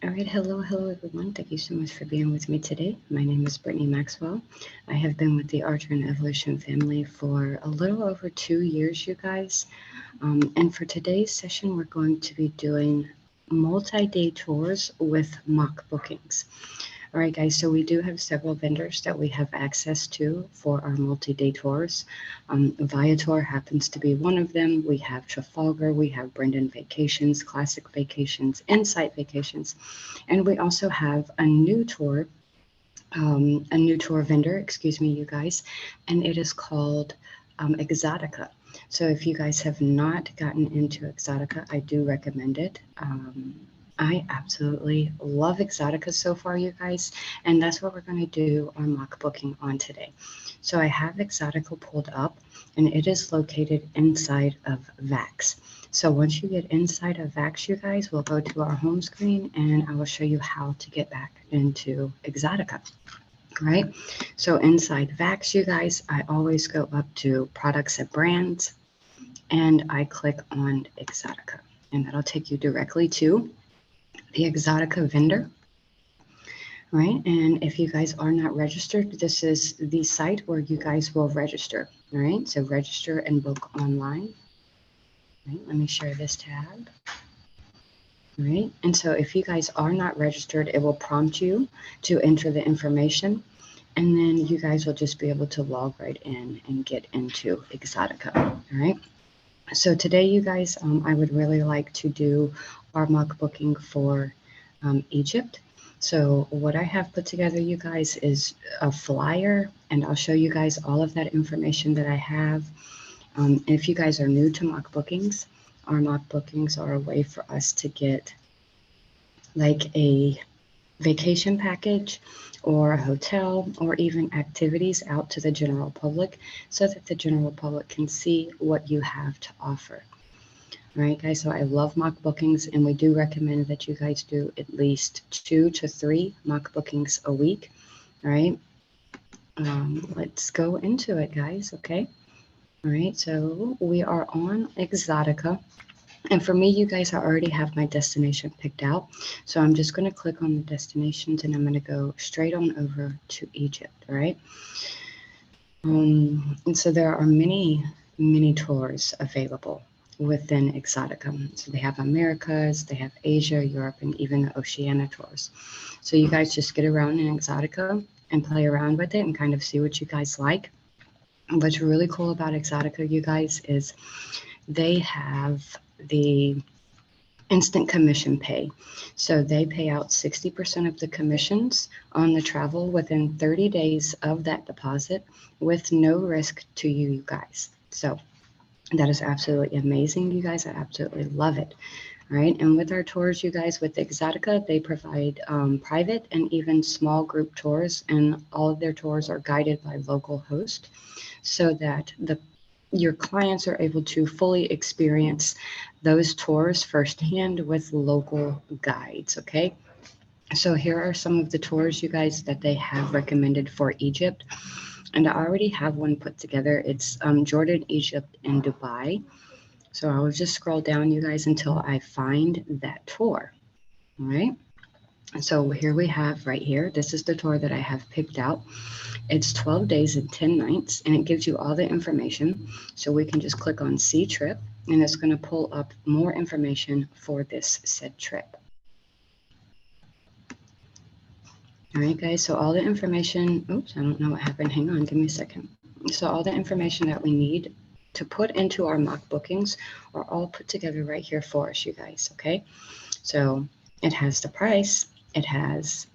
All right, hello everyone. Thank you so much for being with me today. My name is Brittany Maxwell. I have been with the Archer and Evolution family for a little over 2 years, you guys. And for today's session, we're going to be doing multi-day tours with mock bookings. All right, guys, so we do have several vendors that we have access to for our multi-day tours. Viator happens to be one of them. We have Trafalgar, we have Brendan Vacations, Classic Vacations, Insight Vacations, and we also have a new tour vendor, excuse me, you guys, and it is called EXOTICCA. So if you guys have not gotten into EXOTICCA, I do recommend it. I absolutely love EXOTICCA so far, you guys, and that's what we're going to do our mock booking on today. So I have EXOTICCA pulled up, and it is located inside of VAX. So once you get inside of VAX, you guys, we'll go to our home screen, and I will show you how to get back into EXOTICCA. Right? So inside VAX, you guys, I always go up to products and brands, and I click on EXOTICCA, and that'll take you directly to the EXOTICCA vendor, right? And if you guys are not registered, this is the site where you guys will register, all right? So register and book online, right? Let me share this tab, right? And so if you guys are not registered, it will prompt you to enter the information, and then you guys will just be able to log right in and get into EXOTICCA, all right? So today, you guys, I would really like to do our mock booking for Egypt. So what I have put together, you guys, is a flyer, and I'll show you guys all of that information that I have. If you guys are new to mock bookings, our mock bookings are a way for us to get like a vacation package or a hotel or even activities out to the general public so that the general public can see what you have to offer. All right, guys, so I love mock bookings, and we do recommend that you guys do at least 2 to 3 mock bookings a week. All right, let's go into it, guys, okay? All right, so we are on EXOTICCA. And for me, you guys, I already have my destination picked out. So I'm just going to click on the destinations, and I'm going to go straight on over to Egypt, all right? And so there are many tours available within EXOTICCA. So they have Americas, they have Asia, Europe, and even the Oceania tours. So you guys just get around in EXOTICCA and play around with it and kind of see what you guys like. What's really cool about EXOTICCA, you guys, is they have the instant commission pay. So they pay out 60% of the commissions on the travel within 30 days of that deposit with no risk to you guys. So that is absolutely amazing, you guys. I absolutely love it. All right, and with our tours, you guys, with EXOTICCA, they provide private and even small group tours, and all of their tours are guided by local hosts so that your clients are able to fully experience those tours firsthand with local guides, okay? So here are some of the tours, you guys, that they have recommended for Egypt. And I already have one put together. It's Jordan, Egypt, and Dubai. So I will just scroll down, you guys, until I find that tour, all right? So here we have right here, this is the tour that I have picked out. It's 12 days and 10 nights, and it gives you all the information. So we can just click on See Trip, and it's going to pull up more information for this said trip. All right, guys, so all the information, oops, I don't know what happened. Hang on, give me a second. So all the information that we need to put into our mock bookings are all put together right here for us, you guys, okay? So it has the price, it has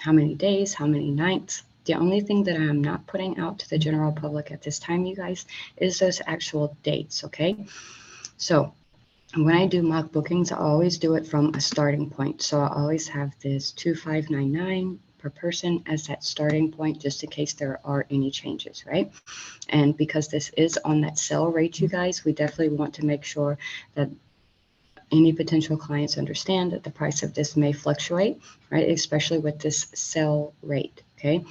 how many days, how many nights. The only thing that I'm not putting out to the general public at this time, you guys, is those actual dates, okay? So when I do mock bookings, I always do it from a starting point. So I always have this 2,599 per person as that starting point, just in case there are any changes, right? And because this is on that sale rate, you guys, we definitely want to make sure that any potential clients understand that the price of this may fluctuate, right? Especially with this sale rate, okay?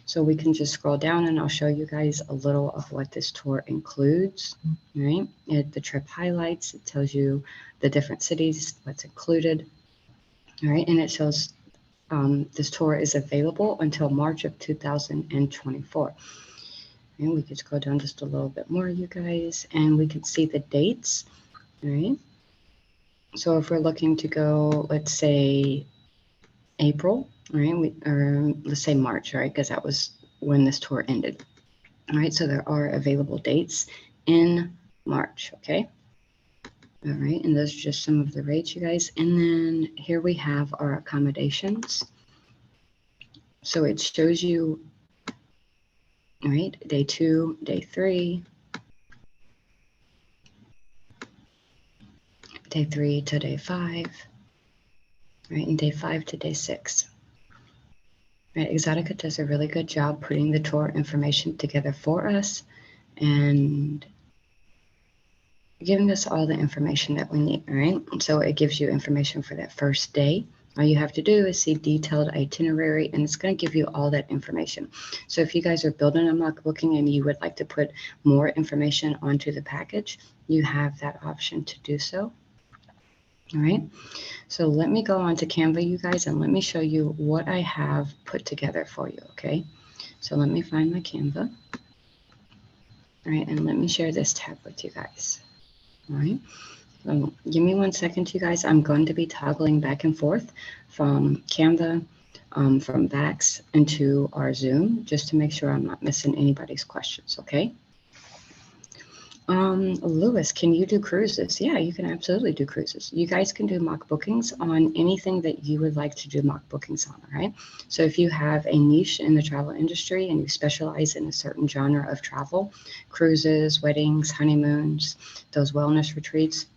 So we can just scroll down, and I'll show you guys a little of what this tour includes, right? The trip highlights, it tells you the different cities, what's included. All right, and it shows this tour is available until March of 2024. And we could scroll down just a little bit more, you guys, and we could see the dates. All right. So if we're looking to go, let's say April, all right, or let's say March, all right, because that was when this tour ended. All right, so there are available dates in March, okay? All right, and those are just some of the rates, you guys. And then here we have our accommodations. So it shows you, all right, day 2, day 3, day 3 to day 5, right, and day 5 to day 6. Right, EXOTICCA does a really good job putting the tour information together for us and giving us all the information that we need, all right? So it gives you information for that first day. All you have to do is see detailed itinerary, and it's going to give you all that information. So if you guys are building a mock booking and you would like to put more information onto the package, you have that option to do so. All right, so let me go on to Canva, you guys, and let me show you what I have put together for you, okay? So let me find my Canva. All right, and let me share this tab with you guys. All right, so give me 1 second, you guys. I'm going to be toggling back and forth from Canva, from Vax into our Zoom, just to make sure I'm not missing anybody's questions, okay? Lewis, can you do cruises? Yeah, you can absolutely do cruises. You guys can do mock bookings on anything that you would like to do mock bookings on, all right? So if you have a niche in the travel industry and you specialize in a certain genre of travel, cruises, weddings, honeymoons, those wellness retreats,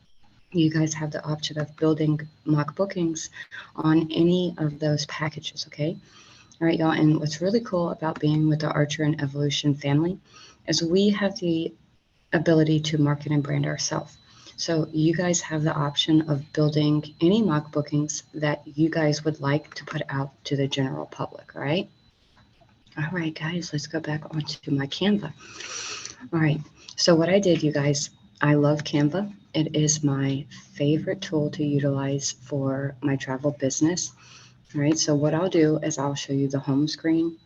you guys have the option of building mock bookings on any of those packages, okay? All right, y'all, and what's really cool about being with the Archer and Evolution family is we have the ability to market and brand ourselves. So you guys have the option of building any mock bookings that you guys would like to put out to the general public, all right? All right, guys, let's go back onto my Canva. All right, so what I did, you guys, I love Canva. It is my favorite tool to utilize for my travel business. All right, so what I'll do is I'll show you the home screen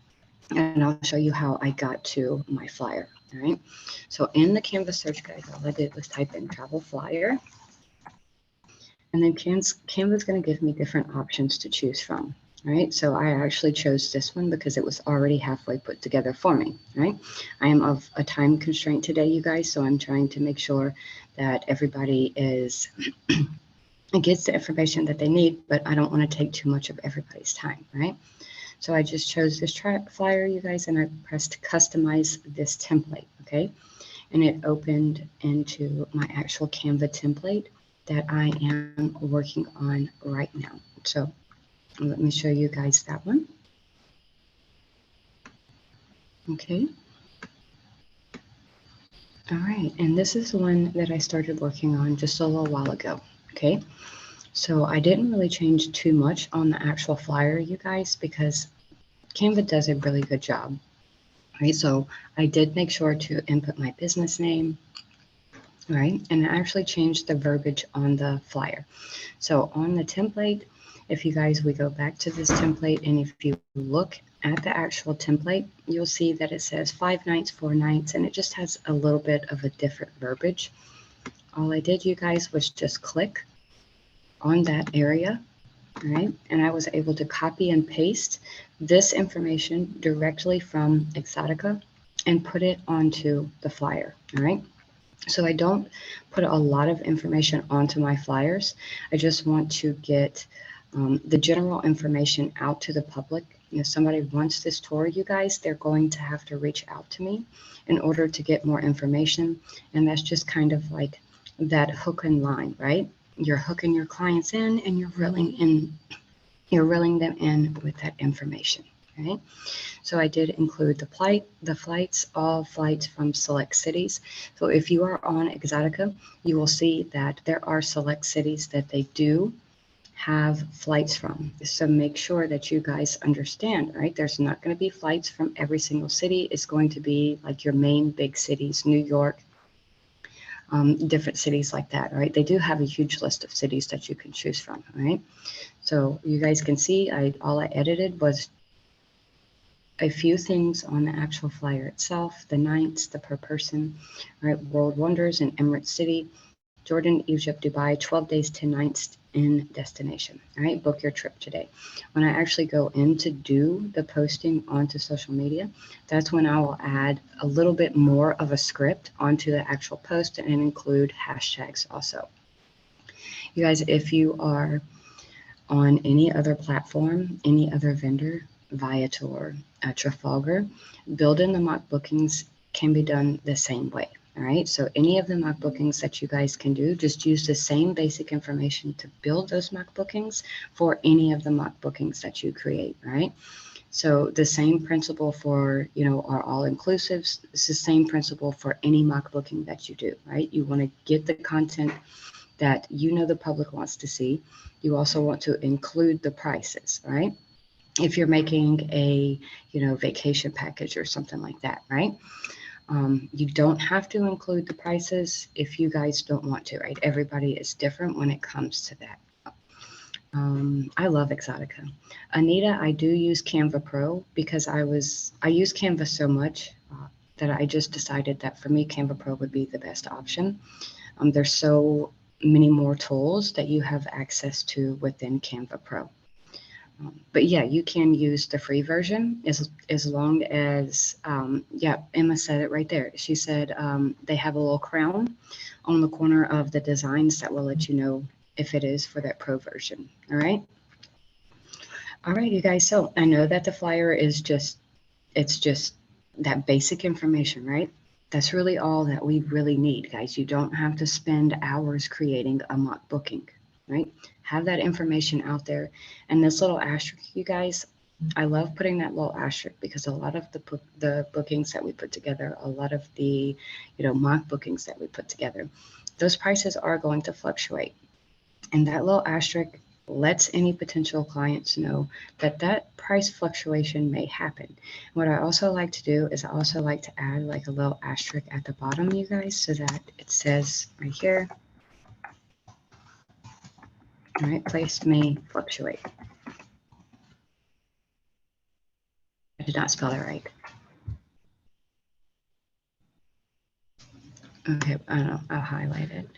and I'll show you how I got to my flyer. All right, so in the Canva search guide, all I did was type in travel flyer, and then Canva's going to give me different options to choose from. All right, so I actually chose this one because it was already halfway put together for me. All right, I am of a time constraint today, you guys, so I'm trying to make sure that everybody gets the information that they need, but I don't want to take too much of everybody's time, right? So I just chose this flyer, you guys, and I pressed customize this template, okay? And it opened into my actual Canva template that I am working on right now. So let me show you guys that one. Okay. All right, and this is the one that I started working on just a little while ago, okay? So I didn't really change too much on the actual flyer, you guys, because Canva does a really good job, right? So I did make sure to input my business name, right? And I actually changed the verbiage on the flyer. So on the template, if you guys, we go back to this template, and if you look at the actual template, you'll see that it says 5 nights, 4 nights, and it just has a little bit of a different verbiage. All I did, you guys, was just click on that area, right? And I was able to copy and paste this information directly from EXOTICCA and put it onto the flyer, all right? So I don't put a lot of information onto my flyers. I just want to get the general information out to the public. If somebody wants this tour, you guys, they're going to have to reach out to me in order to get more information. And that's just kind of like that hook and line, right? You're hooking your clients in and you're reeling them in with that information, right? So I did include the flights, all flights from select cities. So if you are on EXOTICCA, you will see that there are select cities that they do have flights from. So make sure that you guys understand, right? There's not going to be flights from every single city. It's going to be like your main big cities, New York, different cities like that, right? They do have a huge list of cities that you can choose from, right? So you guys can see all I edited was a few things on the actual flyer itself, the nights, the per person, right? World Wonders in Emirates City, Jordan, Egypt, Dubai, 12 days, 10 nights in destination. All right, book your trip today. When I actually go in to do the posting onto social media, that's when I will add a little bit more of a script onto the actual post and include hashtags also. You guys, if you are on any other platform, any other vendor, Viator, Trafalgar, building the mock bookings can be done the same way. All right, so any of the mock bookings that you guys can do, just use the same basic information to build those mock bookings for any of the mock bookings that you create, right? So the same principle for, our all-inclusives, it's the same principle for any mock booking that you do, right? You want to get the content that the public wants to see. You also want to include the prices, right? If you're making a, vacation package or something like that, right? You don't have to include the prices if you guys don't want to, right? Everybody is different when it comes to that. I love EXOTICCA. Anita, I do use Canva Pro because I use Canva so much that I just decided that for me, Canva Pro would be the best option. There's so many more tools that you have access to within Canva Pro. But yeah, you can use the free version as long as, Emma said it right there. She said they have a little crown on the corner of the designs that will let you know if it is for that pro version. All right. All right, you guys. So I know that the flyer is it's just that basic information, right? That's really all that we really need, guys. You don't have to spend hours creating a mock booking, right? Have that information out there. And this little asterisk, you guys, I love putting that little asterisk because a lot of the bookings that we put together, a lot of the, mock bookings that we put together, those prices are going to fluctuate. And that little asterisk lets any potential clients know that price fluctuation may happen. What I also like to do is I also like to add like a little asterisk at the bottom, you guys, so that it says right here, all right, price may fluctuate. I did not spell it right. Okay, I don't know, I'll highlight it.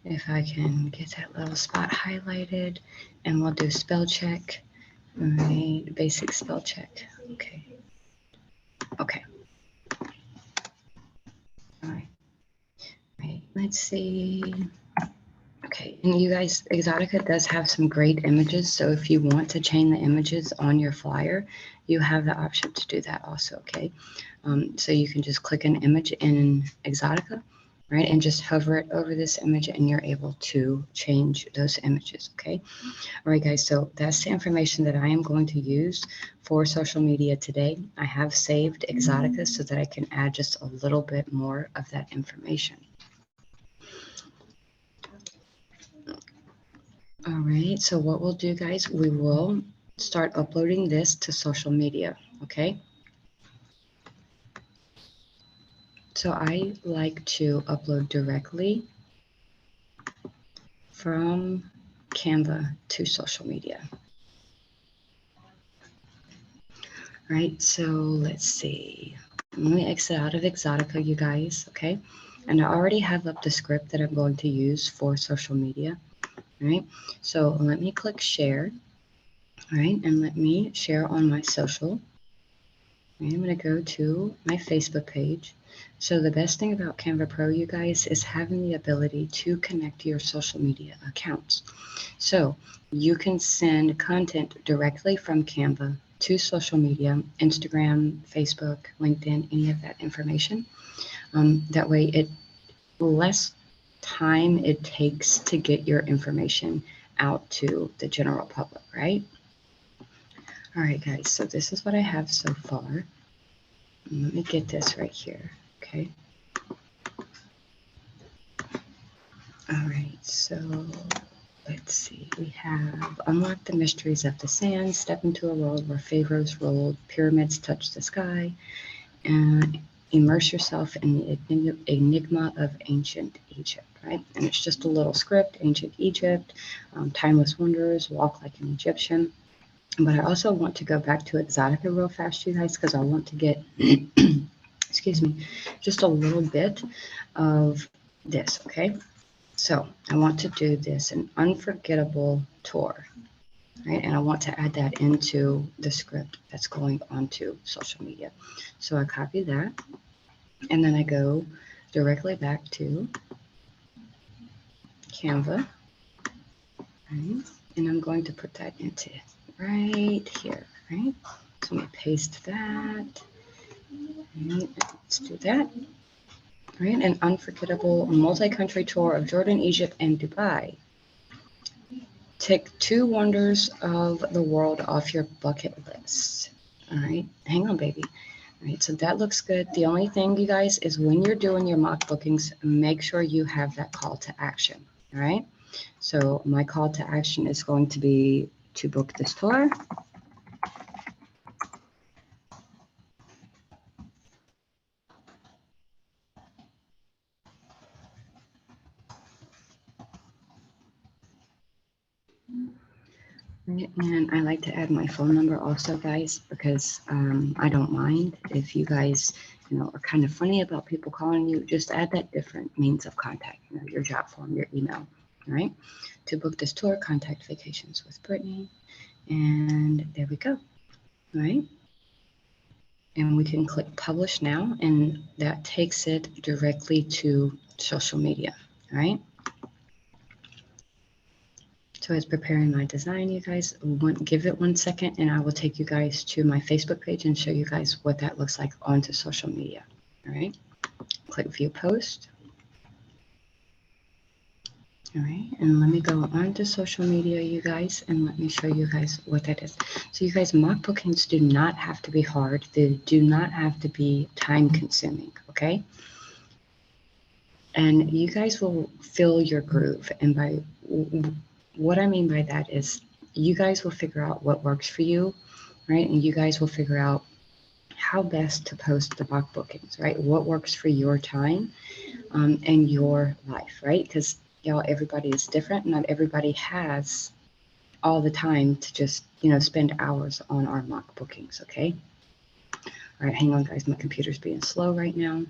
If I can get that little spot highlighted, and we'll do spell check. All right, basic spell check. Okay. Okay. All right. Right. Let's see. Okay, and you guys, EXOTICCA does have some great images. So if you want to change the images on your flyer, you have the option to do that also. Okay. So you can just click an image in EXOTICCA, right, and just hover it over this image, and you're able to change those images. Okay. All right, guys. So that's the information that I am going to use for social media today. I have saved EXOTICCA so that I can add just a little bit more of that information. All right, so what we'll do, guys, we will start uploading this to social media, okay? So I like to upload directly from Canva to social media. All right, so let's see. Let me exit out of EXOTICCA, you guys, okay? And I already have up the script that I'm going to use for social media, all right? So let me click share, all right? And let me share on my social. I'm going to go to my Facebook page. So the best thing about Canva Pro, you guys, is having the ability to connect to your social media accounts. So you can send content directly from Canva to social media, Instagram, Facebook, LinkedIn, any of that information. That way it less time it takes to get your information out to the general public, right? All right, guys, so this is what I have so far. Let me get this right here, okay? All right, so let's see. We have Unlock the Mysteries of the Sand, Step into a World Where Pharaohs Rolled, Pyramids Touch the Sky, and immerse yourself in the enigma of ancient Egypt, right? And it's just a little script, ancient Egypt, timeless wonders, walk like an Egyptian. But I also want to go back to Exotica real fast, you guys, because I want to get, excuse me, just a little bit of this, okay? So I want to do this, an unforgettable tour, right? And I want to add that into the script that's going onto social media. So I copy that, and then I go directly back to Canva, right? And I'm going to put that into right here, right? So let me paste that. Right, let's do that. Right, an unforgettable multi-country tour of Jordan, Egypt, and Dubai. Tick 2 wonders of the world off your bucket list. All right, hang on, baby. All right, so that looks good. The only thing, you guys, is when you're doing your mock bookings, make sure you have that call to action. All right, so my call to action is going to be to book this tour. And I like to add my phone number also, guys, because I don't mind if you guys, are kind of funny about people calling you. Just add that different means of contact, your job form, your email, all right? To book this tour, contact Vacations with Brittany. And there we go, all right? And we can click publish now, and that takes it directly to social media, all right? So I was preparing my design, you guys. Give it 1 second, and I will take you guys to my Facebook page and show you guys what that looks like onto social media. All right. Click View Post. All right. And let me go onto social media, you guys, and let me show you guys what that is. So you guys, mock bookings do not have to be hard. They do not have to be time consuming. Okay. And you guys will feel your groove. And by what I mean by that is you guys will figure out what works for you, right? And you guys will figure out how best to post the mock bookings, right? What works for your time and your life, right? Because everybody is different. Not everybody has all the time to just spend hours on our mock bookings. Okay. All right, hang on, guys. My computer's being slow right now.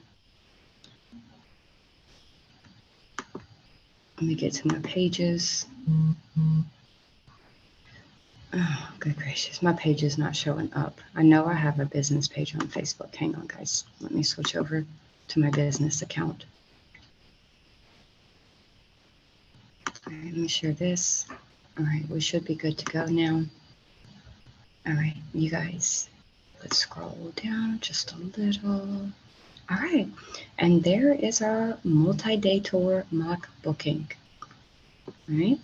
Let me get to my pages. Oh, good gracious. My page is not showing up. I know I have a business page on Facebook. Hang on, guys. Let me switch over to my business account. All right, let me share this. All right, we should be good to go now. All right, you guys, let's scroll down just a little. All right, and there is our multi-day tour mock booking. All right.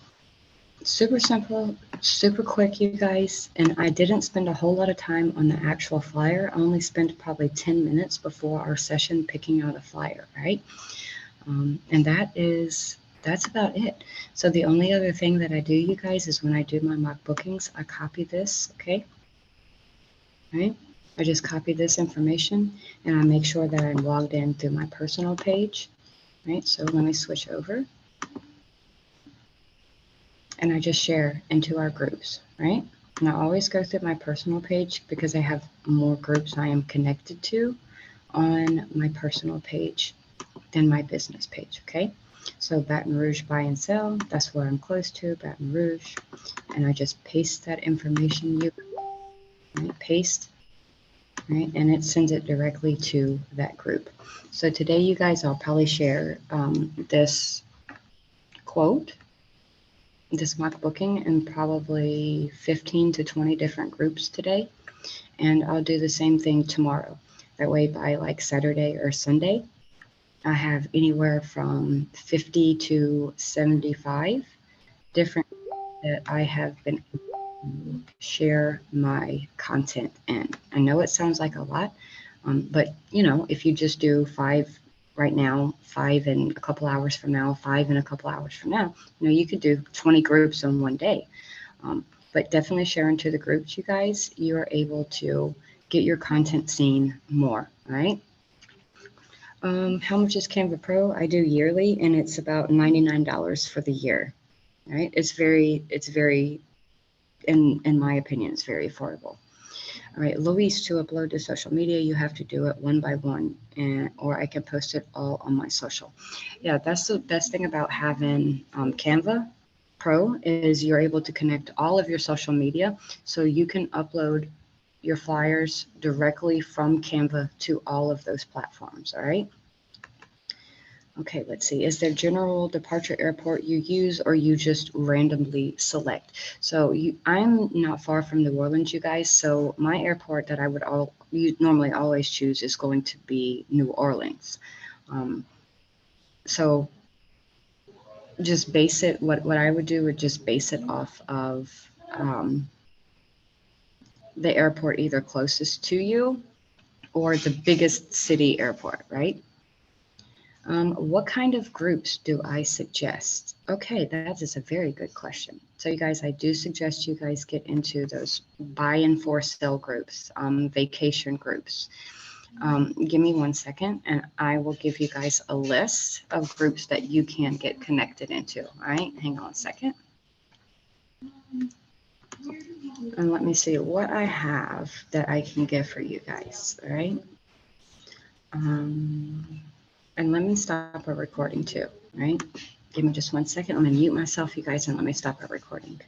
Super simple, super quick, you guys. And I didn't spend a whole lot of time on the actual flyer. I only spent probably 10 minutes before our session picking out a flyer, right? And that's about it. So the only other thing that I do, you guys, is when I do my mock bookings, I copy this, okay? Right? I just copy this information and I make sure that I'm logged in through my personal page, right? So let me switch over. And I just share into our groups, right? And I always go through my personal page because I have more groups I am connected to on my personal page than my business page, okay? So Baton Rouge buy and sell, that's where I'm close to, Baton Rouge. And I just paste that information, right? Paste, right? And it sends it directly to that group. So today, you guys, I'll probably share this quote, this mock booking, in probably 15 to 20 different groups today. And I'll do the same thing tomorrow. That way by like Saturday or Sunday, I have anywhere from 50 to 75 different that I have been able to share my content in. I know it sounds like a lot, but if you just do 5 right now, 5 in a couple hours from now, 5 in a couple hours from now, you could do 20 groups in one day. But definitely share into the groups, you guys. You are able to get your content seen more, right? How much is Canva Pro? I do yearly, and it's about $99 for the year. Right? It's very, in my opinion, it's very affordable. All right, Louise, to upload to social media, you have to do it one by one, or I can post it all on my social. Yeah, that's the best thing about having Canva Pro is you're able to connect all of your social media, so you can upload your flyers directly from Canva to all of those platforms. All right. Okay, let's see. Is there general departure airport you use or you just randomly select? So I'm not far from New Orleans, you guys. So my airport that I would normally always choose is going to be New Orleans. So just base it. What I would do would just base it off of the airport either closest to you or the biggest city airport, right? What kind of groups do I suggest? Okay, that is a very good question. So you guys, I do suggest you guys get into those buy and for sale groups, vacation groups. Give me 1 second and I will give you guys a list of groups that you can get connected into. All right, hang on a second. And let me see what I have that I can give for you guys. All right. And let me stop our recording too, right? Give me just 1 second. I'm gonna mute myself, you guys, and let me stop our recording.